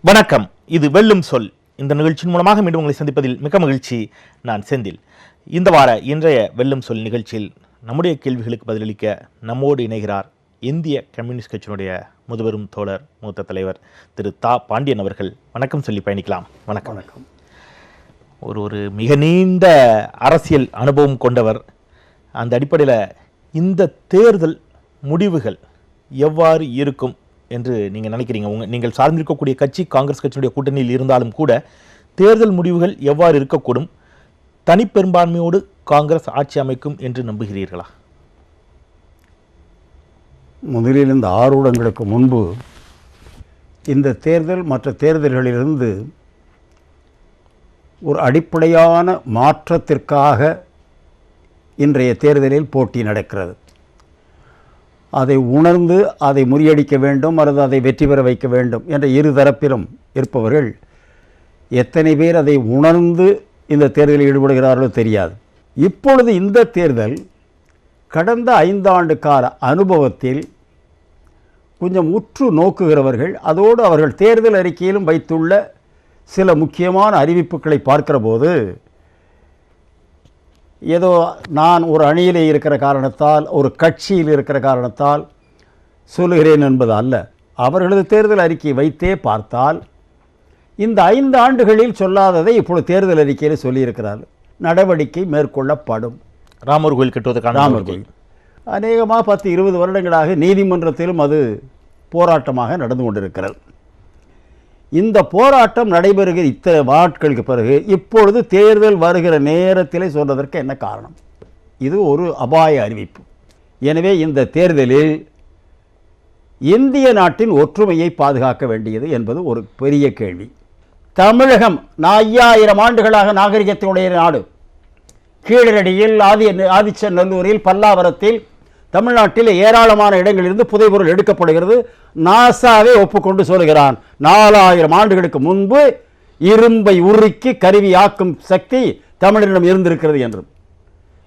வணக்கம். இது வெல்லும் சொல். இந்த நிகழ்ச்சியின் மூலமாக மீண்டும் உங்களை சந்திப்பதில் மிக மகிழ்ச்சி. நான் செந்தில். இந்த வார இன்றைய வெல்லும் சொல் நிகழ்ச்சியில் நம்முடைய கேள்விகளுக்கு பதிலளிக்க நம்மோடு இணைகிறார் இந்திய கம்யூனிஸ்ட் கட்சியினுடைய முதுபெரும் தோழர், மூத்த தலைவர் திரு தா பாண்டியன் அவர்கள். வணக்கம் சொல்லி பயணிக்கலாம். வணக்கம். வணக்கம். ஒரு மிக நீண்ட அரசியல் அனுபவம் கொண்டவர். அந்த அடிப்படையில் இந்த தேர்தல் முடிவுகள் எவ்வாறு இருக்கும் என்று நீங்கள் நினைக்கிறீங்க? நீங்கள் சார்ந்திருக்கக்கூடிய கட்சி காங்கிரஸ் கட்சியுடைய கூட்டணியில் இருந்தாலும் கூட தேர்தல் முடிவுகள் எவ்வாறு இருக்கக்கூடும்? தனிப்பெரும்பான்மையோடு காங்கிரஸ் ஆட்சி அமைக்கும் என்று நம்புகிறீர்களா? முதலில் இந்த 6 வருடங்களுக்கு முன்பு இந்த தேர்தல் மற்ற தேர்தல்களிலிருந்து ஒரு அடிப்படையான மாற்றத்திற்காக இன்றைய தேர்தலில் போட்டி நடக்கிறது. அதை உணர்ந்து அதை முறியடிக்க வேண்டும் அல்லது அதை வெற்றி பெற வைக்க வேண்டும் என்ற இரு தரப்பிலும் இருப்பவர்கள் எத்தனை பேர் அதை உணர்ந்து இந்த தேர்தலில் ஈடுபடுகிறார்களோ தெரியாது. இப்பொழுது இந்த தேர்தல் கடந்த 5 ஆண்டு கால அனுபவத்தில் கொஞ்சம் உற்று நோக்குகிறவர்கள், அதோடு அவர்கள் தேர்தல் அறிக்கையிலும் வைத்துள்ள சில முக்கியமான அறிவிப்புகளை பார்க்கிற போது ஏதோ நான் ஒரு அணியிலே இருக்கிற காரணத்தால், ஒரு கட்சியில் இருக்கிற காரணத்தால் சொல்லுகிறேன் என்பது அல்ல. அவர்களது தேர்தல் அறிக்கை வைத்தே பார்த்தால் இந்த 5 ஆண்டுகளில் சொல்லாததை இப்பொழுது தேர்தல் அறிக்கையில் சொல்லியிருக்கிறார்கள். நடவடிக்கை மேற்கொள்ளப்படும். ராமர் கோயில் கட்டுவதற்கான ராமர் கோயில் அநேகமாக 10-20 வருடங்களாக நீதிமன்றத்திலும் அது போராட்டமாக நடந்து கொண்டிருக்கிறது. இந்த போராட்டம் நடைபெறுகிற இத்தனை நாட்களுக்கு பிறகு இப்பொழுது தேர்தல் வருகிற நேரத்திலே சொல்வதற்கு என்ன காரணம்? இது ஒரு அபாய அறிவிப்பு. எனவே இந்த தேர்தலில் இந்திய நாட்டின் ஒற்றுமையை பாதுகாக்க வேண்டியது என்பது ஒரு பெரிய கேள்வி. தமிழகம் 5000 ஆண்டுகளாக நாகரிகத்தினுடைய நாடு. கீழடியில், ஆதிச்சநல்லூரில், பல்லாவரத்தில், தமிழ்நாட்டில் ஏராளமான இடங்களிலிருந்து புதைபொருள் எடுக்கப்படுகிறது. நாசாவே ஒப்புக்கொண்டு சொல்கிறான் 4000 ஆண்டுகளுக்கு முன்பு இரும்பை உருக்கி கருவியாக்கும் சக்தி தமிழரிடம் இருந்திருக்கிறது என்று.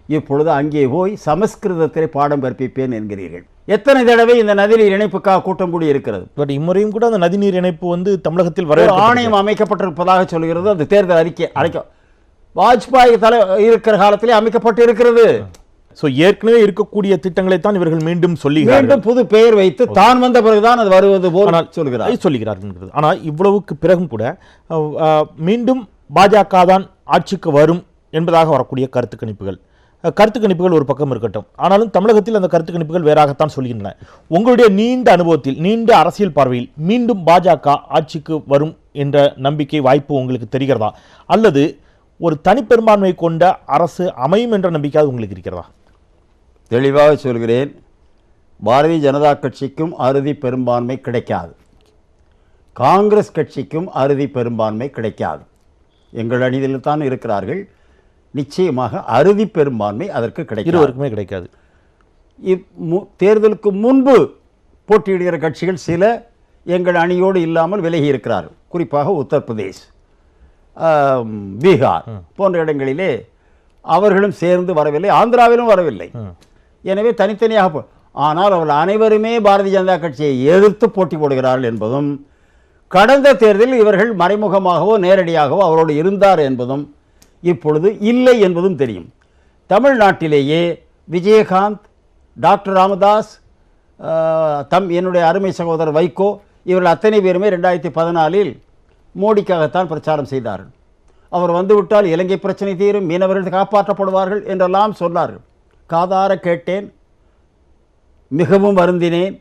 இப்பொழுது அங்கே போய் சமஸ்கிருதத்திலே பாடம் கற்பிப்பேன் என்கிறீர்கள். எத்தனை தடவை இந்த நதிநீர் இணைப்புக்காக கூட்டம் கூடி இருக்கிறது. பட் இம்முறையும் கூட அந்த நதிநீர் இணைப்பு தமிழகத்தில் ஒரு ஆணையம் அமைக்கப்பட்டிருப்பதாக சொல்கிறது. அந்த தேர்தல் அறிக்கை வாஜ்பாய் இருக்கிற காலத்திலே அமைக்கப்பட்டு இருக்கிறது. ஏற்கனவே இருக்கக்கூடிய திட்டங்களை தான் இவர்கள் மீண்டும் புது பெயர் வைத்து தான் வந்த பிறகுதான் அது வருவது போல் சொல்லுகிறார்கள். ஆனால் இவ்வளவுக்கு பிறகும் கூட மீண்டும் பாஜக தான் ஆட்சிக்கு வரும் என்பதாக வரக்கூடிய கருத்து கணிப்புகள் ஒரு பக்கம் இருக்கட்டும். ஆனாலும் தமிழகத்தில் அந்த கருத்து கணிப்புகள் வேறாகத்தான் சொல்கின்றன. உங்களுடைய நீண்ட அனுபவத்தில், நீண்ட அரசியல் பார்வையில் மீண்டும் பாஜக ஆட்சிக்கு வரும் என்ற நம்பிக்கை வாய்ப்பு உங்களுக்கு தெரிகிறதா? அல்லது ஒரு தனிப்பெரும்பான்மை கொண்ட அரசு அமையும் என்ற நம்பிக்கை உங்களுக்கு இருக்கிறதா? தெளிவாக சொல்கிறேன். பாரதிய ஜனதா கட்சிக்கும் அறுதி பெரும்பான்மை கிடைக்காது. காங்கிரஸ் கட்சிக்கும் அறுதி பெரும்பான்மை கிடைக்காது. எங்கள் அணியில் தான் இருக்கிறார்கள். நிச்சயமாக அறுதி பெரும்பான்மை அதற்கு கிடைக்காது. தேர்தலுக்கு முன்பு போட்டியிடுகிற கட்சிகள் சில எங்கள் அணியோடு இல்லாமல் விலகி இருக்கிறார்கள். குறிப்பாக உத்தரப்பிரதேஷ், பீகார் போன்ற இடங்களிலே அவர்களும் சேர்ந்து வரவில்லை. ஆந்திராவிலும் வரவில்லை. எனவே தனித்தனியாக. ஆனால் அவர்கள் அனைவருமே பாரதிய ஜனதா கட்சியை எதிர்த்து போட்டி போடுகிறார்கள் என்பதும், கடந்த தேர்தலில் இவர்கள் மறைமுகமாகவோ நேரடியாகவோ அவரோடு இருந்தார் என்பதும் இப்பொழுது இல்லை என்பதும் தெரியும். தமிழ்நாட்டிலேயே விஜயகாந்த், டாக்டர் ராமதாஸ், என்னுடைய அருமை சகோதரர் வைகோ, இவர்கள் அத்தனை பேருமே 2014 மோடிக்காகத்தான் பிரச்சாரம் செய்தார்கள். அவர் வந்துவிட்டால் இலங்கை பிரச்சனை தீரும், மீனவர்கள் காப்பாற்றப்படுவார்கள் என்றெல்லாம் சொன்னார்கள். காதார கேட்டேன், மிகவும் வருந்தினேன்.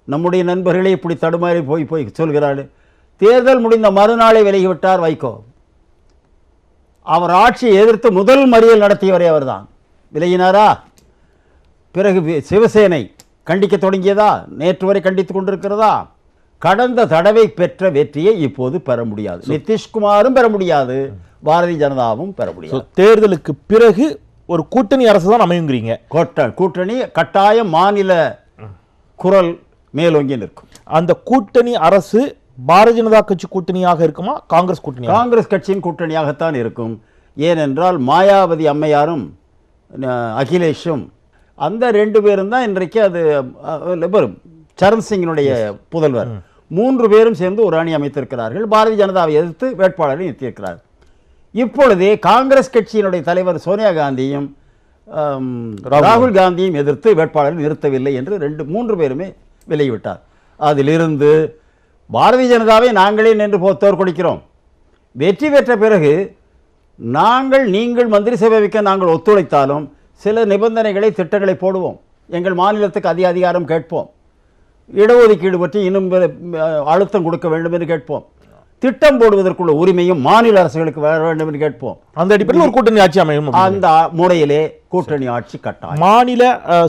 நம்முடைய நண்பர்களே இப்படி தடுமாறி போய் சொல்கிறார்கள். தேர்தல் முடிந்த மறுநாளே விலகிவிட்டார் வைகோ. அவர் ஆட்சியை எதிர்த்து முதல் மறியல் நடத்தியவரே அவர்தான். விலகினாரா? பிறகு சிவசேனை கண்டிக்க தொடங்கியதா? நேற்று வரை கண்டித்துக் கொண்டிருக்கிறதா? கடந்த தடவை பெற்ற வெற்றியை இப்போது பெற முடியாது. நிதிஷ்குமாரும் பெற முடியாது, பாரதிய ஜனதாவும் பெற முடியாது. தேர்தலுக்கு பிறகு ஒரு கூட்டணி அரசு தான் அமையுங்கிறீங்க. கூட்டணி கட்டாயம் மாநில குரல் மேலோங்கி நிற்கும். அந்த கூட்டணி அரசு பாரதிய ஜனதா கட்சி கூட்டணியாக இருக்குமா, காங்கிரஸ் கூட்டணி? காங்கிரஸ் கட்சியின் கூட்டணியாகத்தான் இருக்கும். ஏனென்றால் மாயாவதி அம்மையாரும் அகிலேஷும் அந்த 2 பேரும் தான் இன்றைக்கு அது வரும். சரண் சிங்கினுடைய புதல்வர் 3 பேரும் சேர்ந்து ஒரு அணி அமைத்திருக்கிறார்கள். பாரதிய ஜனதாவை எதிர்த்து வேட்பாளரை நிறுத்தியிருக்கிறார். இப்பொழுதே காங்கிரஸ் கட்சியினுடைய தலைவர் சோனியா காந்தியும் ராகுல் காந்தியும் எதிர்த்து வேட்பாளரை நிறுத்தவில்லை என்று 3 பேருமே விலகிவிட்டார். அதிலிருந்து பாரதிய ஜனதாவை நாங்களே நின்று தோற்கடிக்கிறோம், வெற்றி பெற்ற பிறகு நீங்கள் மந்திரி சபை வைக்க நாங்கள் ஒத்துழைத்தாலும் சில நிபந்தனைகளை திட்டங்களை போடுவோம், எங்கள் மாநிலத்துக்கு அதிகாரம் கேட்போம், இடஒதுக்கீடு பற்றி இன்னும் அழுத்தம் கொடுக்க வேண்டும் என்று கேட்போம், திட்டம் போடுவதற்குள்ள உரிமையும் மாநில அரசுகளுக்கு வர வேண்டும் என்று கேட்போம். அந்த அடிப்படையில் ஒரு கூட்டணி ஆட்சி அமையும். அந்த முறையிலே கூட்டணி ஆட்சி கட்டாயம். மாநில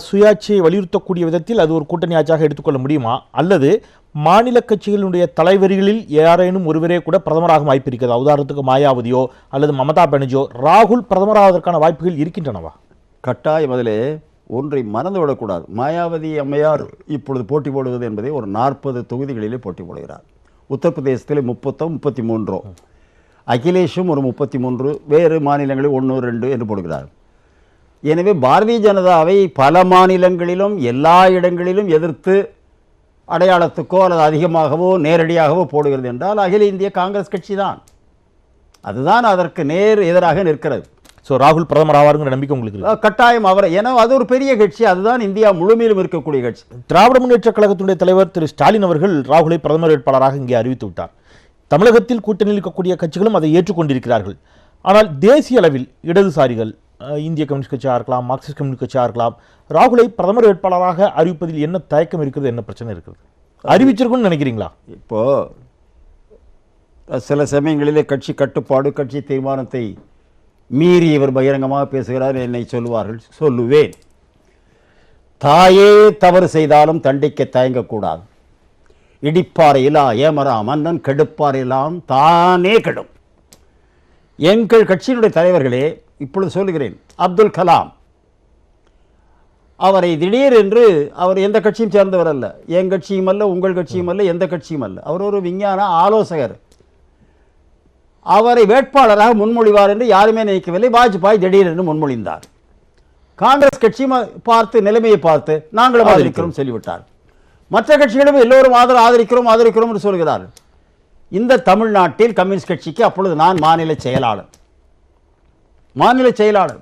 சுயாட்சியை வலியுறுத்தக்கூடிய விதத்தில் அது ஒரு கூட்டணி ஆட்சியாக எடுத்துக்கொள்ள முடியுமா, அல்லது மாநில கட்சிகளுடைய தலைவர்களில் யாரேனும் ஒருவரே கூட பிரதமராக வாய்ப்பு இருக்கிறதா? உதாரணத்துக்கு மாயாவதியோ அல்லது மமதா பானர்ஜியோ ராகுல் பிரதமராவதற்கான வாய்ப்புகள் இருக்கின்றனவா? கட்டாயம். அதிலே ஒன்றை மறந்துவிடக்கூடாது. மாயாவதி அம்மையார் இப்பொழுது போட்டி போடுவது என்பதை ஒரு 40 தொகுதிகளிலே போட்டி போடுகிறார். உத்தரப்பிரதேசத்தில் 33, அகிலேஷும் ஒரு 33, வேறு மாநிலங்களில் 1, 2 என்று போடுகிறார். எனவே பாரதிய ஜனதாவை பல மாநிலங்களிலும் எல்லா இடங்களிலும் எதிர்த்து அடையாளத்துக்கோ அல்லது அதிகமாகவோ நேரடியாகவோ போடுகிறது என்றால் அகில இந்திய காங்கிரஸ் கட்சி தான். அதுதான் அதற்கு நேர் எதிராக நிற்கிறது. ஸோ ராகுல் பிரதமர் ஆவாருங்கிற நம்பிக்கை உங்களுக்கு? கட்டாயம் அவரை, ஏன்னா அது ஒரு பெரிய கட்சி, அதுதான் இந்தியா முழுமையிலும் இருக்கக்கூடிய கட்சி. திராவிட முன்னேற்ற கழகத்தினுடைய தலைவர் திரு ஸ்டாலின் அவர்கள் ராகுலை பிரதமர் வேட்பாளராக இங்கே அறிவித்து விட்டார். தமிழகத்தில் கூட்டணியில் இருக்கக்கூடிய கட்சிகளும் அதை ஏற்றுக்கொண்டிருக்கிறார்கள். ஆனால் தேசிய அளவில் இடதுசாரிகள், இந்திய கம்யூனிஸ்ட் கட்சியாக இருக்கலாம், மார்க்சிஸ்ட் கம்யூனிஸ்ட் கட்சியாக இருக்கலாம், ராகுலை பிரதமர் வேட்பாளராக அறிவிப்பதில் என்ன தயக்கம் இருக்கிறது, என்ன பிரச்சனை இருக்கிறது? அறிவிச்சிருக்குன்னு நினைக்கிறீங்களா? இப்போ சில சமயங்களிலே கட்சி கட்டுப்பாடு, கட்சி தீர்மானத்தை மீறி இவர் பகிரங்கமாக பேசுகிறார், என்னை சொல்லுவார்கள், சொல்லுவேன். தாயே தவறு செய்தாலும் தண்டிக்க தயங்கக்கூடாது. இடிப்பாறையிலா ஏமரா மன்னன் கெடுப்பாறையெல்லாம் தானே கெடும். எங்கள் கட்சியினுடைய தலைவர்களே, இப்பொழுது சொல்லுகிறேன், அப்துல் கலாம் அவரை திடீர் என்று, அவர் எந்த கட்சியும் சேர்ந்தவர் அல்ல, என் கட்சியும் அல்ல, உங்கள் கட்சியும் அல்ல, எந்த கட்சியும் அல்ல, அவர் ஒரு விஞ்ஞான ஆலோசகர். அவரை வேட்பாளராக முன்மொழிவார் என்று யாருமே நினைக்கவில்லை. வாஜ்பாய் திடீரென்று முன்மொழிந்தார். காங்கிரஸ் கட்சியும் பார்த்து, நிலைமையை பார்த்து நாங்களும் ஆதரிக்கிறோம் சொல்லிவிட்டார். மற்ற கட்சிகளும் எல்லோரும் ஆதரிக்கிறோம் என்று சொல்கிறார்கள். இந்த தமிழ்நாட்டில் கம்யூனிஸ்ட் கட்சிக்கு அப்பொழுது நான் மாநில செயலாளர்.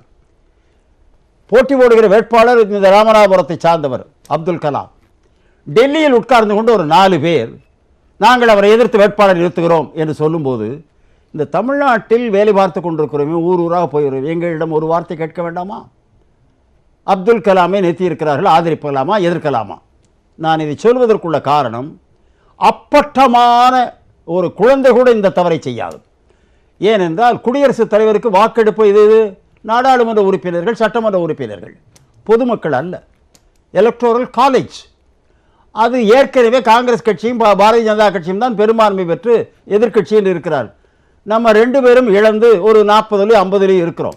போட்டி போடுகிற வேட்பாளர் இந்த ராமநாதபுரத்தை சார்ந்தவர் அப்துல் கலாம். டெல்லியில் உட்கார்ந்து கொண்டு ஒரு 4 பேர் நாங்கள் அவரை எதிர்த்து வேட்பாளர் நிறுத்துகிறோம் என்று சொல்லும்போது, இந்த தமிழ்நாட்டில் வேலை பார்த்து கொண்டிருக்கிறோமே, ஊராக போகிறோம், எங்களிடம் ஒரு வார்த்தை கேட்க வேண்டாமா? அப்துல் கலாமை நிறுத்தியிருக்கிறார்கள், ஆதரிக்கலாமா எதிர்க்கலாமா? நான் இதை சொல்வதற்குள்ள காரணம், அப்பட்டமான ஒரு குழந்தை கூட இந்த தவறை செய்யாது. ஏனென்றால் குடியரசுத் தலைவருக்கு வாக்கெடுப்பு இது நாடாளுமன்ற உறுப்பினர்கள், சட்டமன்ற உறுப்பினர்கள், பொதுமக்கள் அல்ல, எலக்டோரல் காலேஜ். அது ஏற்கனவே காங்கிரஸ் கட்சியும் பாரதிய ஜனதா கட்சியும் தான் பெரும்பான்மை பெற்று எதிர்க்கட்சியில் இருக்கிறார். நம்ம 2 பேரும் இழந்து ஒரு 40 50 இருக்கிறோம்.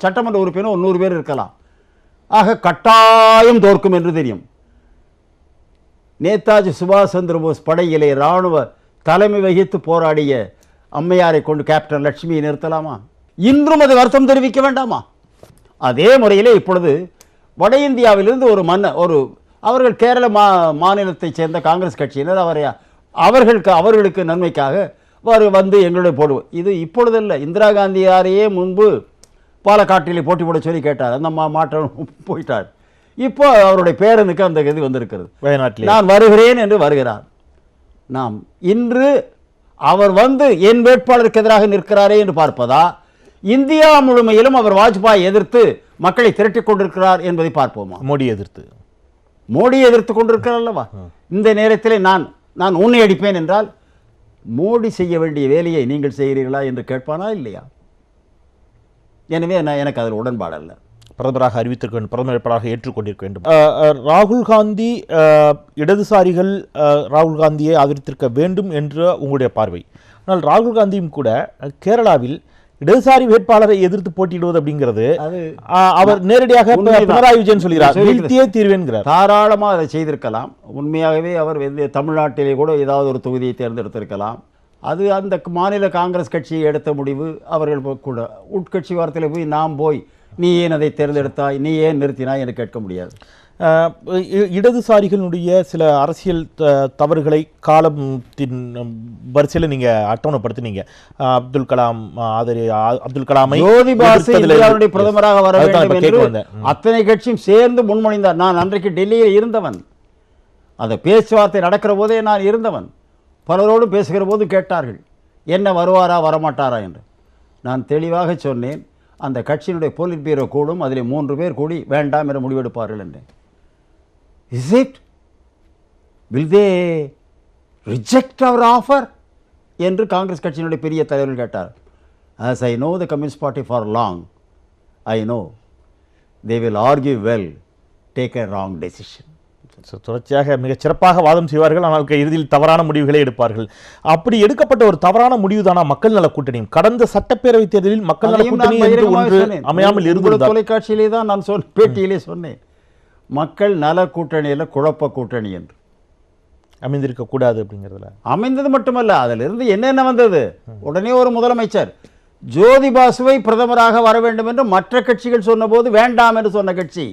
சட்டமன்ற உறுப்பினர் 100 பேர் இருக்கலாம். ஆக கட்டாயம் தோற்கும் என்று தெரியும். நேதாஜி சுபாஷ் சந்திர போஸ் படையிலே இராணுவ தலைமை வகித்து போராடிய அம்மையாரை கொண்டு கேப்டன் லட்சுமியை நிறுத்தலாமா? இன்றும் அது வருத்தம் தெரிவிக்க வேண்டாமா? அதே முறையிலே இப்பொழுது வட இந்தியாவிலிருந்து அவர்கள் கேரள மாநிலத்தை சேர்ந்த காங்கிரஸ் கட்சியினர் அவர்களுக்கு நன்மைக்காக வந்து எங்களுடைய போடுவோம். இது இப்பொழுதல்ல, இந்திரா காந்தியாரையே முன்பு பாலக்காட்டிலே போட்டி போட சொல்லி கேட்டார், அந்த மாற்றம் போயிட்டார். இப்போ அவருடைய பேரனுக்கு அந்த இது வந்திருக்கிறது, வயநாட்டில் நான் வருகிறேன் என்று வருகிறார். நாம் இன்று அவர் வந்து என் வேட்பாளருக்கு எதிராக நிற்கிறாரே என்று பார்ப்பதா, இந்தியா முழுமையிலும் அவர் வாஜ்பாய் எதிர்த்து மக்களை திரட்டிக் கொண்டிருக்கிறார் என்பதை பார்ப்போமா? மோடி எதிர்த்து கொண்டிருக்கிறார் அல்லவா? இந்த நேரத்தில் நான் உன்னை அடிப்பேன் என்றால் மோடி செய்ய வேண்டிய வேலையை நீங்கள் செய்கிறீர்களா என்று கேட்பானா இல்லையா? எனவே எனக்கு அதில் உடன்பாடு அல்ல. பிரதமராக அறிவித்திருக்க வேண்டும், பிரதமர் வேட்பாளராக ஏற்றுக்கொண்டிருக்க வேண்டும். ராகுல் காந்தி, இடதுசாரிகள் ராகுல் காந்தியை ஆதரித்திருக்க வேண்டும் என்ற உங்களுடைய பார்வை. ஆனால் ராகுல் காந்தியும் கூட கேரளாவில் இடதுசாரி வேட்பாளரை எதிர்த்து போட்டியிடுவது அப்படிங்கிறது அவர் நேரடியாக பினராயி விஜயன் சொல்கிறார், வீழ்த்தியே தீர்வேன்கிறார். தாராளமாக அதை செய்திருக்கலாம். உண்மையாகவே அவர் தமிழ்நாட்டிலே கூட ஏதாவது ஒரு தொகுதியை தேர்ந்தெடுத்திருக்கலாம். அது அந்த மாநில காங்கிரஸ் கட்சியை எடுத்த முடிவு. அவர்கள் கூட உட்கட்சி வாரத்தில் போய் நாம் போய் நீ ஏன் அதை தேர்ந்தெடுத்தாய், நீ ஏன் நிறுத்தினாய் என்று கேட்க முடியாது. இடதுசாரிகளுடைய சில அரசியல் தவறுகளை காலத்தின் வரிசையில் நீங்க அட்டவணைப்படுத்தினீங்க. அப்துல் கலாம் அப்துல் கலாமை பிரதமராக வர வேண்டும் என்று அத்தனை கட்சியும் சேர்ந்து முன்மொழிந்தார். நான் அன்றைக்கு டெல்லியில் இருந்தவன், அந்த பேச்சுவார்த்தை நடக்கிற போதே நான் இருந்தவன். பலரோடும் பேசுகிற போது கேட்டார்கள் என்ன வருவாரா வரமாட்டாரா என்று. நான் தெளிவாக சொன்னேன், அந்த கட்சியினுடைய போலிட் பீரோ கூடும், அதில் 3 பேர் கூடி வேண்டாம் என முடிவெடுப்பார்கள் என்றேன். Is it? Will they reject our offer? என்று காங்கிரஸ் கட்சியினுடைய பெரிய தலைவர்கள் கேட்டார். As I know the Communist Party for long, I know they will argue well, take a wrong decision. தொடர்ச்சியாக மிகச் சிறப்பாக வாதம் செய்வார்கள், ஆனால் இறுதியில் தவறான முடிவுகளை எடுப்பார்கள். அப்படி எடுக்கப்பட்ட ஒரு தவறான முடிவு தானா மக்கள் நல கூட்டணியும்? கடந்த சட்டப்பேரவை தேர்தலில் மக்கள் நல கூட்டணி என்று ஒன்று அமையாமல் இருந்தது. தொலைக்காட்சியிலே தான் நான் பேட்டியிலே சொன்னேன், மக்கள் நல கூட்டணியில் குழப்ப கூட்டணி என்று அமைந்திருக்க கூடாது. அப்படிங்கிறதுல அமைந்தது மட்டுமல்ல, அதிலிருந்து என்னென்ன வந்தது. உடனே ஒரு முதலமைச்சர் ஜோதி பாசுவை பிரதமராக வர வேண்டும் என்று மற்ற கட்சிகள் சொன்னபோது வேண்டாம் என்று சொன்ன கட்சி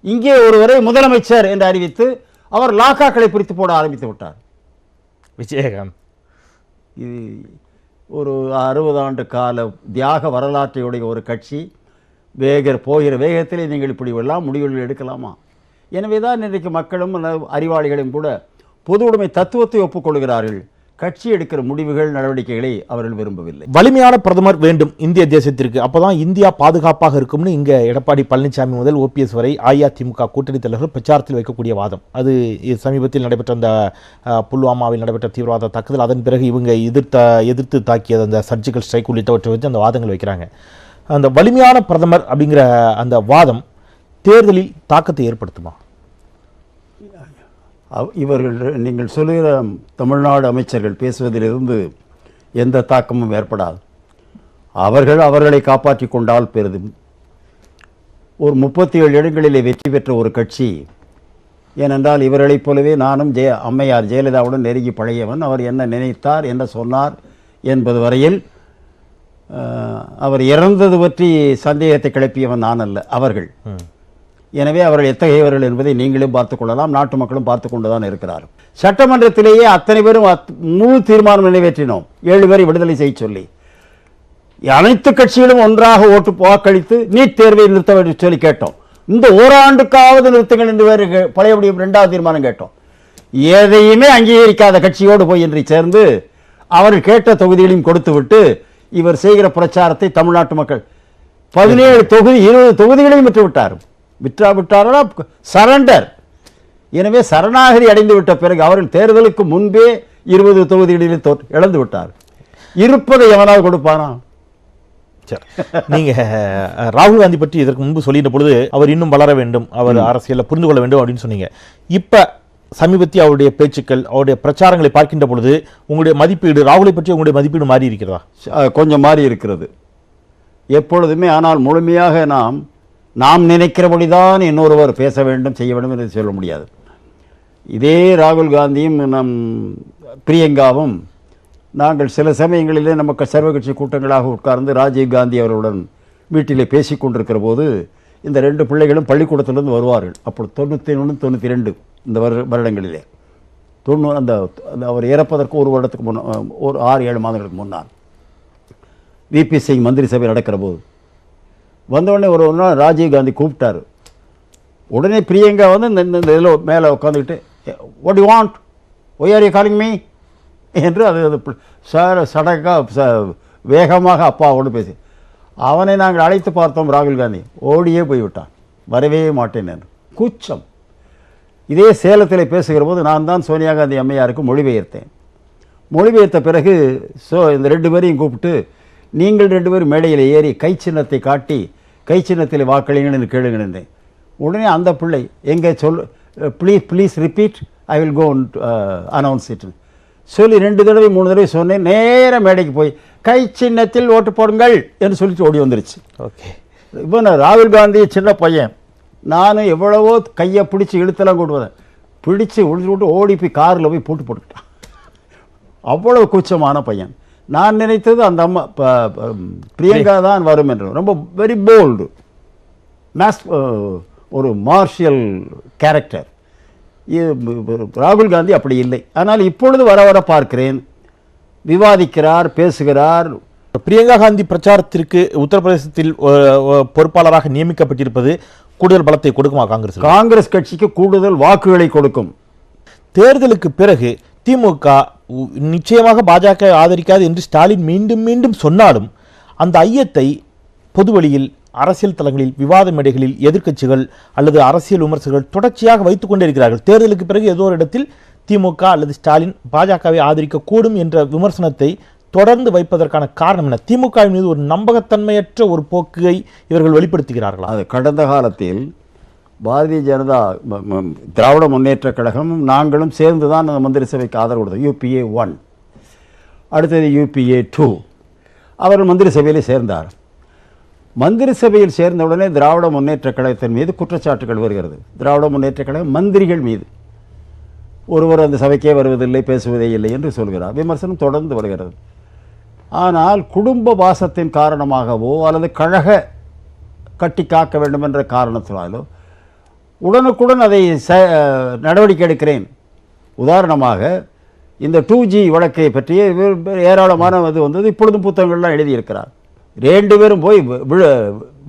இங்கே ஒருவரை முதலமைச்சர் என்று அறிவித்து அவர் லாக்காக்களை பிரித்து போட ஆரம்பித்து விட்டார். விஜயகாந்த் இது ஒரு 60 ஆண்டு கால தியாக வரலாற்றையுடைய ஒரு கட்சி போகிற வேகத்திலே நீங்கள் இப்படி எல்லாம் முடிவுகள் எடுக்கலாமா? எனவே தான் இன்றைக்கு மக்களும் அறிவாளிகளும் கூட பொது உடைமை தத்துவத்தை ஒப்புக்கொள்கிறார்கள். கட்சி எடுக்கிற முடிவுகள் நடவடிக்கைகளை அவர்கள் விரும்பவில்லை. வலிமையான பிரதமர் வேண்டும் இந்திய தேசத்திற்கு, அப்போதான் இந்தியா பாதுகாப்பாக இருக்கும்னு இங்கே எடப்பாடி பழனிசாமி முதல் OPS வரை அஇஅதிமுக கூட்டணி தலைவர்கள் பிரச்சாரத்தில் வைக்கக்கூடிய வாதம். அது சமீபத்தில் நடைபெற்ற அந்த புல்வாமாவில் நடைபெற்ற தீவிரவாத தாக்குதல், அதன் பிறகு இவங்க எதிர்த்து தாக்கியது அந்த சர்ஜிக்கல் ஸ்ட்ரைக் உள்ளிட்டவற்றை வச்சு அந்த வாதங்கள் வைக்கிறாங்க. அந்த வலிமையான பிரதமர் அப்படிங்கிற அந்த வாதம் தேர்தலில் தாக்கத்தை ஏற்படுத்துமா? இவர்கள் நீங்கள் சொல்லுகிற தமிழ்நாடு அமைச்சர்கள் பேசுவதிலிருந்து எந்த தாக்கமும் ஏற்படாது. அவர்களை காப்பாற்றி கொண்டால் பெரிதும். ஒரு 37 இடங்களிலே வெற்றி பெற்ற ஒரு கட்சி. ஏனென்றால் இவர்களைப் போலவே நானும் அம்மையார் ஜெயலலிதாவுடன் நெருங்கி பழகியவன். அவர் என்ன நினைத்தார், என்ன சொன்னார் என்பது வரையில் அவர் இறந்தது பற்றி சந்தேகத்தை கிளப்பியவன் நான் அல்ல, அவர்கள். எனவே அவர்கள் எத்தகையவர்கள் என்பதை நீங்களும் பார்த்துக் கொள்ளலாம், நாட்டு மக்களும் பார்த்து கொண்டுதான் இருக்கிறார்கள். சட்டமன்றத்திலேயே அத்தனை பேரும் முழு தீர்மானம் நிறைவேற்றினோம், 7 பேரை விடுதலை செய்ய சொல்லி. அனைத்து கட்சிகளும் ஒன்றாக ஓட்டு வாக்களித்து நீட் தேர்வை நிறுத்த வேண்டும் சொல்லி கேட்டோம். இந்த ஓராண்டுக்காவது நிறுத்துங்கள் என்று வேறு பழையபடி 2வது தீர்மானம் கேட்டோம். எதையுமே அங்கீகரிக்காத கட்சியோடு போய் என்று சேர்ந்து அவர்கள் கேட்ட தொகுதிகளையும் கொடுத்து விட்டு இவர் செய்கிற பிரச்சாரத்தை தமிழ்நாட்டு மக்கள் 17 தொகுதி 20 தொகுதிகளையும் விட்டார்களா சரண்டர். எனவே சரணாகதி அடைந்து விட்ட பிறகு அவர்கள் தேர்தலுக்கு முன்பே 20 தொகுதிகளில் இழந்து விட்டார். இருப்பதை எவனாவது கொடுப்பானா? நீங்க ராகுல் காந்தி பற்றி இதற்கு முன்பு சொல்லிட்ட பொழுது அவர் இன்னும் வளர வேண்டும், அவர் அரசியலை புரிந்து கொள்ள வேண்டும் அப்படின்னு சொன்னீங்க. இப்ப சமீபத்திய அவருடைய பேச்சுக்கள், அவருடைய பிரச்சாரங்களை பார்க்கின்ற பொழுது உங்களுடைய மதிப்பீடு, ராகுலை பற்றி உங்களுடைய மதிப்பீடு மாறி இருக்கிறதா? கொஞ்சம் மாறி இருக்கிறது எப்பொழுதுமே. ஆனால் முழுமையாக நாம் நினைக்கிறபடிதான் இன்னொருவர் பேச வேண்டும், செய்ய வேண்டும் என்று சொல்ல முடியாது. இதே ராகுல் காந்தியும் நம் பிரியங்காவும் நாங்கள் சில சமயங்களிலே நமக்கு சர்வ கட்சி கூட்டங்களாக உட்கார்ந்து ராஜீவ் காந்தி அவர்களுடன் வீட்டிலே பேசி கொண்டிருக்கிற போது இந்த 2 பிள்ளைகளும் பள்ளிக்கூடத்திலிருந்து வருவார்கள். அப்போ 91 92 இந்த வருடங்களிலே அந்த அவர் இறப்பதற்கு ஒரு வருடத்துக்கு ஒரு 6-7 மாதங்களுக்கு முன்னால் VP சிங் மந்திரி சபை நடக்கிற போது வந்தவுடனே ஒரு நாள் ராஜீவ் காந்தி கூப்பிட்டார். உடனே பிரியங்கா வந்து இந்த இதில் மேலே உட்காந்துக்கிட்டு what you want, why are you calling me என்று அது சடக்காக வேகமாக அப்பாவோடு பேசி அவனை நாங்கள் அழைத்து பார்த்தோம். ராகுல் காந்தி ஓடியே போய்விட்டான், வரவே மாட்டேன் என்று கூச்சம். இதே சேலத்தில் பேசுகிற போது நான் தான் சோனியா காந்தி அம்மையாருக்கு மொழிபெயர்த்தேன். மொழிபெயர்த்த பிறகு இந்த 2 பேரையும் கூப்பிட்டு நீங்கள் 2 பேரும் மேடையில் ஏறி கை சின்னத்தை காட்டி கை சின்னத்தில் வாக்களிங்கன்னு கேளுங்கன்னு. உடனே அந்த பிள்ளை எங்கே please repeat, I will go announce it சொல்லி 2 தடவை 3 தடவை சொன்னேன். நேர மேடைக்கு போய் கை சின்னத்தில் ஓட்டு போடுங்கள் என்று சொல்லிட்டு ஓடி வந்துருச்சு. ஓகே, இப்போ ராகுல் காந்தி சின்ன பையன், நான் எவ்வளவோ கையை பிடிச்சி இழுத்தெல்லாம் கூட்டுவதேன், பிடிச்சி உழுத்து விட்டு ஓடி போய் காரில் போய் போட்டுக்கிட்டான். அவ்வளோ கூச்சமான பையன். நான் நினைத்தது அந்த அம்மா பிரியங்கா தான் வரும் என்று. ரொம்ப வெரி போல்டு, ஒரு மார்ஷியல் கேரக்டர். ராகுல் காந்தி அப்படி இல்லை. ஆனால் இப்பொழுது வர வர பார்க்கிறேன், விவாதிக்கிறார், பேசுகிறார். பிரியங்கா காந்தி பிரச்சாரத்திற்கு உத்தரப்பிரதேசத்தில் பொறுப்பாளராக நியமிக்கப்பட்டிருப்பது கூடுதல் பலத்தை கொடுக்குமா காங்கிரஸ்? காங்கிரஸ் கட்சிக்கு கூடுதல் வாக்குகளை கொடுக்கும். தேர்தலுக்கு பிறகு திமுக நிச்சயமாக பாஜக ஆதரிக்காது என்று ஸ்டாலின் மீண்டும் மீண்டும் சொன்னாலும் அந்த ஐயத்தை பொதுவெளியில், அரசியல் தளங்களில், விவாத மேடைகளில் எதிர்க்கட்சிகள் அல்லது அரசியல் விமர்சகர்கள் தொடர்ச்சியாக வைத்துக் கொண்டே இருக்கிறார்கள். தேர்தலுக்கு பிறகு ஏதோ ஒரு இடத்தில் திமுக அல்லது ஸ்டாலின் பாஜகவை ஆதரிக்கக்கூடும் என்ற விமர்சனத்தை தொடர்ந்து வைப்பதற்கான காரணம் என்ன? திமுக மீது ஒரு நம்பகத்தன்மையற்ற ஒரு போக்கை இவர்கள் வெளிப்படுத்துகிறார்களா? அது கடந்த காலத்தில் பாரதிய ஜனதா, திராவிட முன்னேற்ற கழகமும் நாங்களும் சேர்ந்து தான் அந்த மந்திரி சபைக்கு ஆதரவு கொடுத்தோம். UPA 1, அடுத்தது UPA 2. அவர் மந்திரி சபையில் சேர்ந்தார். மந்திரி சபையில் சேர்ந்தவுடனே திராவிட முன்னேற்ற கழகத்தின் மீது குற்றச்சாட்டுகள் வருகிறது. திராவிட முன்னேற்ற கழகம் மந்திரிகள் மீது ஒருவர் அந்த சபைக்கே வருவதில்லை, பேசுவதே இல்லை என்று சொல்கிறார். விமர்சனம் தொடர்ந்து வருகிறது. ஆனால் குடும்ப வாசத்தின் காரணமாகவோ அல்லது கழக கட்டி காக்க வேண்டும் என்ற காரணத்தினாலோ உடனுக்குடன் அதை நடவடிக்கை எடுக்கிறேன். உதாரணமாக இந்த 2G வழக்கை பற்றிய ஏராளமான இது வந்தது. இப்பொழுதும் புத்தகங்கள்லாம் எழுதியிருக்கிறார். 2 பேரும் போய்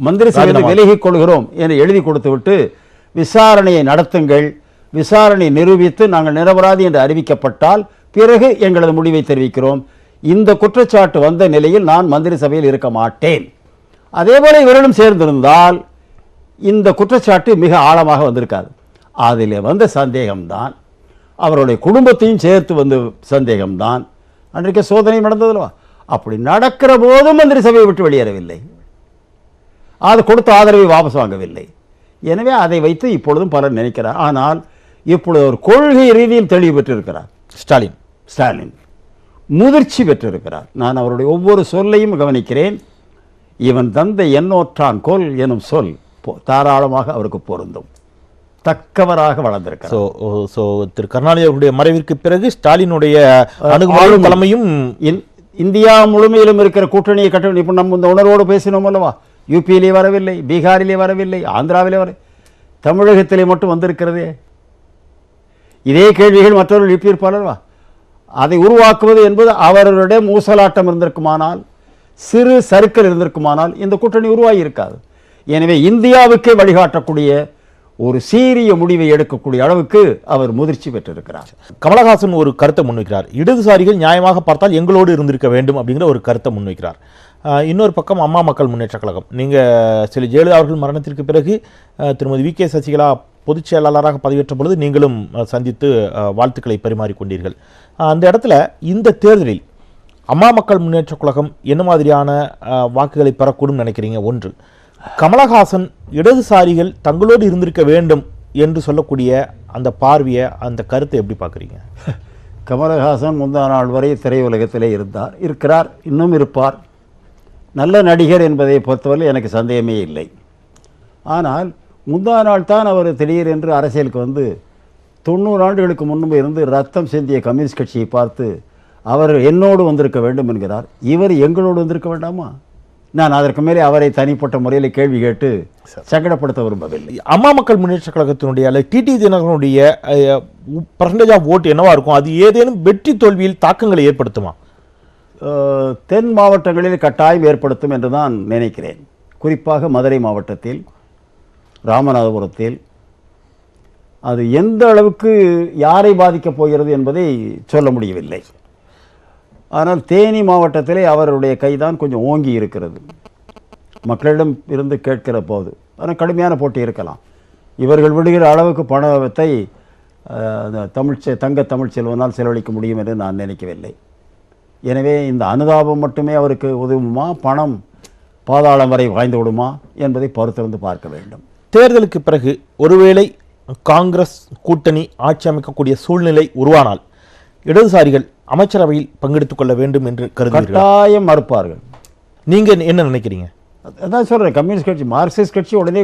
மந்திரி சபையில் விலகிக் கொள்கிறோம் என்று எழுதி கொடுத்து விட்டு விசாரணையை நடத்துங்கள், விசாரணை நிரூபித்து நாங்கள் நிரபராதி என்று அறிவிக்கப்பட்டால் பிறகு எங்களது முடிவை தெரிவிக்கிறோம். இந்த குற்றச்சாட்டு வந்த நிலையில் நான் மந்திரி சபையில் இருக்க மாட்டேன். அதேபோல இவர்களும் சேர்ந்திருந்தால் இந்த குற்றச்சாட்டு மிக ஆழமாக வந்திருக்காது. அதில் வந்த சந்தேகம்தான், அவருடைய குடும்பத்தையும் சேர்த்து வந்த சந்தேகம்தான். அன்றைக்கு சோதனை நடந்ததுல்லவா? அப்படி நடக்கிற போதும் மந்திரி சபையை விட்டு வெளியேறவில்லை, அது கொடுத்த ஆதரவை வாபஸ் வாங்கவில்லை. எனவே அதை வைத்து இப்பொழுதும் பலர் நினைக்கிறார். ஆனால் இப்பொழுது ஒரு கொள்கை ரீதியில் தெளிவு பெற்றிருக்கிறார் ஸ்டாலின் முதிர்ச்சி பெற்றிருக்கிறார். நான் அவருடைய ஒவ்வொரு சொல்லையும் கவனிக்கிறேன். இவன் தந்தை எண்ணோற்றான் கொல் எனும் சொல் தாராளமாக அவருக்கு பொருந்தும். தக்கவராக வளர்ந்திருக்கிறார். திரு கருணாநிதி அவருடைய மறைவிற்கு பிறகு ஸ்டாலினுடைய அணுகுமுறையும் தலைமையும் இந்தியா முழுமையிலும் இருக்கிற கூட்டணியை கட்ட, இப்போ நம்ம இந்த உணர்வோடு பேசினோம் அல்லவா? UPயிலே வரவில்லை, பீகாரிலே வரவில்லை, ஆந்திராவிலே தமிழகத்திலே மட்டும் வந்திருக்கிறதே. இதே கேள்விகள் மற்றவர்கள் எழுப்பியிருப்பார்களா? அதை உருவாக்குவது என்பது அவர்களுடைய ஊசலாட்டம் இருந்திருக்குமானால், சிறு சறுக்கல் இருந்திருக்குமானால் இந்த கூட்டணி உருவாகி இருக்காது. எனவே இந்தியாவுக்கே வழிகாட்டக்கூடிய ஒரு சீரிய முடிவை எடுக்கக்கூடிய அளவுக்கு அவர் முதிர்ச்சி பெற்றிருக்கிறார். கமலஹாசன் ஒரு கருத்தை முன்வைக்கிறார். இடதுசாரிகள் நியாயமாக பார்த்தால் எங்களோடு இருந்திருக்க வேண்டும் அப்படிங்கிற ஒரு கருத்தை முன்வைக்கிறார். இன்னொரு பக்கம் அம்மா மக்கள் முன்னேற்ற கழகம், நீங்கள் சில ஜெயலலிதா அவர்கள் மரணத்திற்கு பிறகு திருமதி VK சசிகலா பொதுச் செயலாளராக பதவியேற்ற பொழுது நீங்களும் சந்தித்து வாழ்த்துக்களை பரிமாறிக்கொண்டீர்கள். அந்த இடத்துல இந்த தேர்தலில் அம்மா மக்கள் முன்னேற்ற கழகம் என்ன மாதிரியான வாக்குகளை பெறக்கூடும் நினைக்கிறீங்க? ஒன்று, கமலஹாசன் இடதுசாரிகள் தங்களோடு இருந்திருக்க வேண்டும் என்று சொல்லக்கூடிய அந்த பார்வையை, அந்த கருத்தை எப்படி பார்க்குறீங்க? கமலஹாசன் முந்தா நாள் வரை திரையுலகத்திலே இருக்கிறார், இன்னும் இருப்பார். நல்ல நடிகர் என்பதை பொறுத்தவரை எனக்கு சந்தேகமே இல்லை. ஆனால் முந்தா நாள் தான் அவர் திடீரென்று அரசியலுக்கு வந்து 90 ஆண்டுகளுக்கு முன்பு இருந்து ரத்தம் சிந்திய கம்யூனிஸ்ட் கட்சியை பார்த்து அவர் என்னோடு வந்திருக்க வேண்டும் என்கிறார். இவர் எங்களோடு வந்திருக்க வேண்டாமா? நான் அதற்கு மேலே அவரை தனிப்பட்ட முறையில் கேள்வி கேட்டு சங்கடப்படுத்த விரும்பவில்லை. அம்மா மக்கள் முன்னேற்ற கழகத்தினுடைய அல்லது டிடி தினகரனுடைய பர்சன்டேஜ் ஆஃப் ஓட்டு என்னவா இருக்கும்? அது ஏதேனும் வெற்றி தோல்வியில் தாக்கங்களை ஏற்படுத்துமா? தென் மாவட்டங்களில் கட்டாயம் ஏற்படுத்தும் என்று நான் நினைக்கிறேன். குறிப்பாக மதுரை மாவட்டத்தில், ராமநாதபுரத்தில் அது எந்த அளவுக்கு யாரை பாதிக்கப் போகிறது என்பதை சொல்ல முடியவில்லை. ஆனால் தேனி மாவட்டத்திலே அவருடைய கைதான் கொஞ்சம் ஓங்கி இருக்கிறது. மக்களிடம் இருந்து கேட்கிற போது ஆனால் கடுமையான போட்டி இருக்கலாம். இவர்கள் விடுகிற அளவுக்கு பணத்தை தங்க தமிழ் செல்வனால் செலவழிக்க முடியும் என்று நான் நினைக்கவில்லை. எனவே இந்த அனுதாபம் மட்டுமே அவருக்கு உதவுமா, பணம் பாதாளம் வரை வாய்ந்து விடுமா என்பதை பொறுத்திருந்து பார்க்க வேண்டும். தேர்தலுக்கு பிறகு ஒருவேளை காங்கிரஸ் கூட்டணி ஆட்சி அமைக்கக்கூடிய சூழ்நிலை உருவானால் இடதுசாரிகள் அமைச்சரவையில் பங்கெடுத்துக் கொள்ள வேண்டும் என்று கட்டாயம் மறுப்பார்கள். நீங்க என்ன நினைக்கிறீங்க? அதான் சொல்றேன், கம்யூனிஸ்ட் கட்சி, மார்க்சிஸ்ட் கட்சி உடனே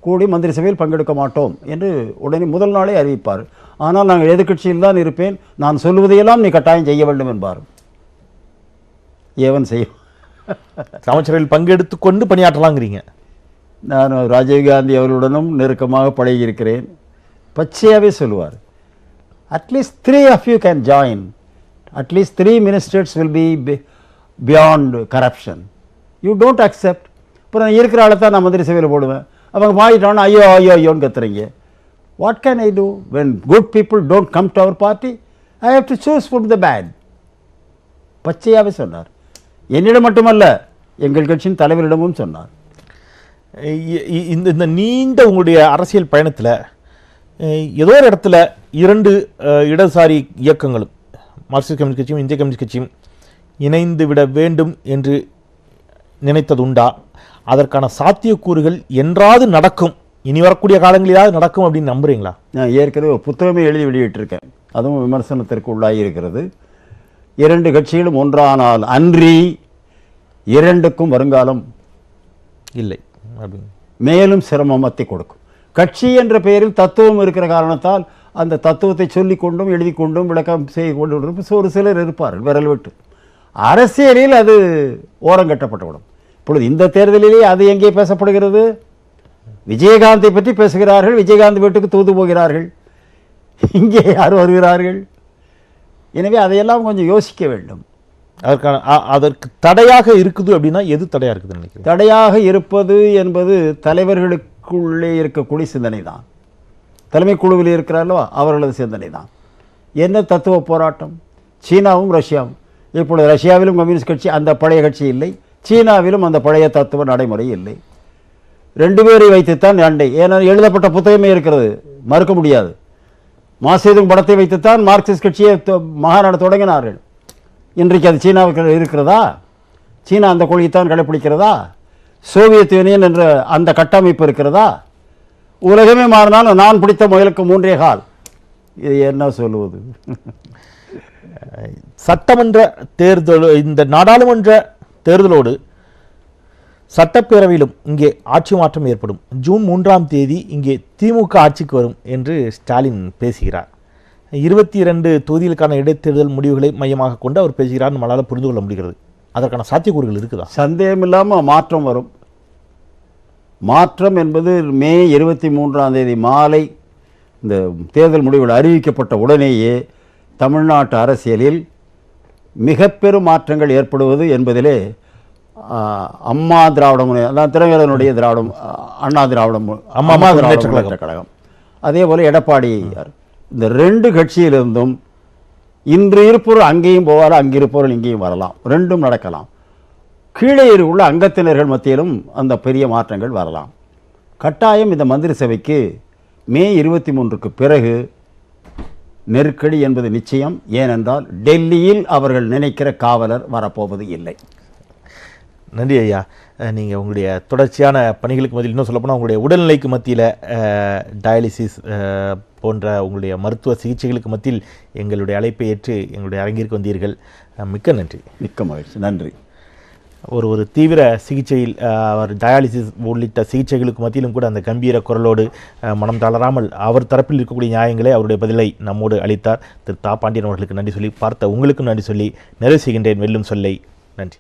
கூடி மந்திரி சபையில் பங்கெடுக்க மாட்டோம் என்று உடனே முதல் நாளே அறிவிப்பார். ஆனால் நாங்கள் எதிர்கட்சியில் தான் இருப்பேன், நான் சொல்வதையெல்லாம் நீ கட்டாயம் செய்ய வேண்டும் என்பார். ஏவன் செய்யும். அமைச்சரவையில் பங்கெடுத்து கொண்டு பணியாற்றலாங்கிறீங்க? நான் ராஜீவ்காந்தி அவர்களுடனும் நெருக்கமாக பழகியிருக்கிறேன். பச்சையாகவே சொல்லுவார், at least 3 of you can join, at least 3 ministers will be beyond corruption. You don't accept. அப்புறம் நான் இருக்கிற ஆளை தான் நான் மந்திரி சபையில் போடுவேன். அவங்க மாறிட்டாங்கன்னா ஐயோ ஐயோ ஐயோன்னு கத்துறீங்க. What can I do when good people don't come to our party? I have to choose from the bad. பச்சையாகவே சொன்னார். என்னிடம் மட்டுமல்ல, எங்கள் கட்சியின் தலைவரிடமும் சொன்னார். இந்த நீண்ட உங்களுடைய அரசியல் பயணத்தில் ஏதோ ஒரு இடத்துல 2 இடதுசாரி இயக்கங்களும் மார்க்சிஸ்ட் கம்யூனிஸ்ட் கட்சியும் இந்திய கம்யூனிஸ்ட் கட்சியும் இணைந்து விட வேண்டும் என்று நினைத்தது உண்டா? அதற்கான சாத்தியக்கூறுகள் என்றாவது நடக்கும், இனி வரக்கூடிய காலங்களிலாவது நடக்கும் அப்படின்னு நம்புறீங்களா? நான் ஏற்கனவே ஒரு புத்தகமே எழுதி வெளியிட்டிருக்கேன். அதுவும் விமர்சனத்திற்கு உள்ளாகி இருக்கிறது. 2 கட்சிகளும் ஒன்றானால் அன்றி 2க்கும் வருங்காலம் இல்லை அப்படின்னு மேலும் சிரமத்தை கொடுக்கும். கட்சி என்ற பெயரில் தத்துவம் இருக்கிற காரணத்தால் அந்த தத்துவத்தை சொல்லிக் கொண்டும் எழுதி கொண்டும் விளக்கம் செய்து கொண்டு ஒரு சிலர் இருப்பார்கள் விரல் விட்டு. அரசியலில் அது ஓரங்கட்டப்பட்டுவிடும். இப்பொழுது இந்த தேர்தலிலே அது எங்கே பேசப்படுகிறது? விஜயகாந்தை பற்றி பேசுகிறார்கள், விஜயகாந்த் வீட்டுக்கு தூது போகிறார்கள். இங்கே யார் வருகிறார்கள்? எனவே அதையெல்லாம் கொஞ்சம் யோசிக்க வேண்டும். அதற்கு தடையாக இருக்குது அப்படின்னா எது தடையாக இருக்குதுன்னு நினைக்கிறேன்? தடையாக இருப்பது என்பது தலைவர்களுக்குள்ளே இருக்கக்கூடிய சிந்தனை தான். தலைமை குழுவில் இருக்கிறார்களோ அவர்களது சிந்தனை தான். என்ன தத்துவ போராட்டம்? சீனாவும் ரஷ்யாவும். இப்பொழுது ரஷ்யாவிலும் கம்யூனிஸ்ட் கட்சி அந்த பழைய கட்சி இல்லை, சீனாவிலும் அந்த பழைய தத்துவ நடைமுறை இல்லை. 2 பேரை வைத்துத்தான் அண்டை. ஏன்னா எழுதப்பட்ட புத்தகமே இருக்கிறது, மறுக்க முடியாது. மாசேதுங் படத்தை வைத்துத்தான் மார்க்சிஸ்ட் கட்சியை மகாநாடு தொடங்கினார்கள். இன்றைக்கு அது சீனாவுக்கு இருக்கிறதா? சீனா அந்த கொள்கைத்தான் கடைப்பிடிக்கிறதா? சோவியத் யூனியன் என்ற அந்த கட்டமைப்பு இருக்கிறதா? உலகமே மாறினாலும் நான் பிடித்த முயலுக்கு 3 கால். இது என்ன சொல்லுவது? சட்டமன்ற தேர்தல், இந்த நாடாளுமன்ற தேர்தலோடு சட்டப்பேரவையிலும் இங்கே ஆட்சி மாற்றம் ஏற்படும். ஜூன் 3ஆம் தேதி இங்கே திமுக ஆட்சிக்கு வரும் என்று ஸ்டாலின் பேசுகிறார். 22 தொகுதிகளுக்கான இடைத்தேர்தல் முடிவுகளை மையமாக கொண்டு அவர் பேசுகிறார். நம்மளால் புரிந்து கொள்ள முடிகிறது. அதற்கான சாத்தியக்கூறுகள் இருக்குதா? சந்தேகம் இல்லாமல் மாற்றம் வரும். மாற்றம் என்பது மே 23ஆம் தேதி மாலை இந்த தேர்தல் முடிவுகள் அறிவிக்கப்பட்ட உடனேயே தமிழ்நாட்டு அரசியலில் மிக பெரும் மாற்றங்கள் ஏற்படுவது என்பதிலே அம்மா திராவிட முன்னேற்ற, அதான் திரைவேலனுடைய திராவிடம், அண்ணா திராவிடம், அம்மா திராவிட முன்னேற்ற கழகம், அதே போல் எடப்பாடியார், இந்த 2 கட்சியிலிருந்தும் இன்று இருப்பவர்கள் அங்கேயும் போவார், அங்கே இருப்பவர்கள் இங்கேயும் வரலாம், 2ம் நடக்கலாம். கீழே உள்ள அங்கத்தினர்கள் மத்தியிலும் அந்த பெரிய மாற்றங்கள் வரலாம். கட்டாயம் இந்த மந்திரி சபைக்கு மே 23க்கு பிறகு நெருக்கடி என்பது நிச்சயம். ஏனென்றால் டெல்லியில் அவர்கள் நினைக்கிற காவலர் வரப்போவது இல்லை. நன்றி ஐயா. நீங்கள் உங்களுடைய தொடர்ச்சியான பணிகளுக்கு மத்தியில், இன்னும் சொல்லப்போனால் உங்களுடைய உடல்நிலைக்கு மத்தியில், டயாலிசிஸ் போன்ற உங்களுடைய மருத்துவ சிகிச்சைகளுக்கு மத்தியில் எங்களுடைய அழைப்பை ஏற்று எங்களுடைய அரங்கிற்கு வந்தீர்கள். மிக்க நன்றி. மிக்க மகிழ்ச்சி. நன்றி. ஒரு தீவிர சிகிச்சையில், அவர் டயாலிசிஸ் உள்ளிட்ட சிகிச்சைகளுக்கு மத்தியிலும் கூட அந்த கம்பீர குரலோடு மனம் தளராமல் அவர் தரப்பில் இருக்கக்கூடிய நியாயங்களை, அவருடைய பதிலை நம்மோடு அளித்தார். திரு தா பாண்டியன் அவர்களுக்கு நன்றி சொல்லி, பார்த்த உங்களுக்கும் நன்றி சொல்லி நிறைவு செய்கின்றேன். வெல்லும் சொல்லை. நன்றி.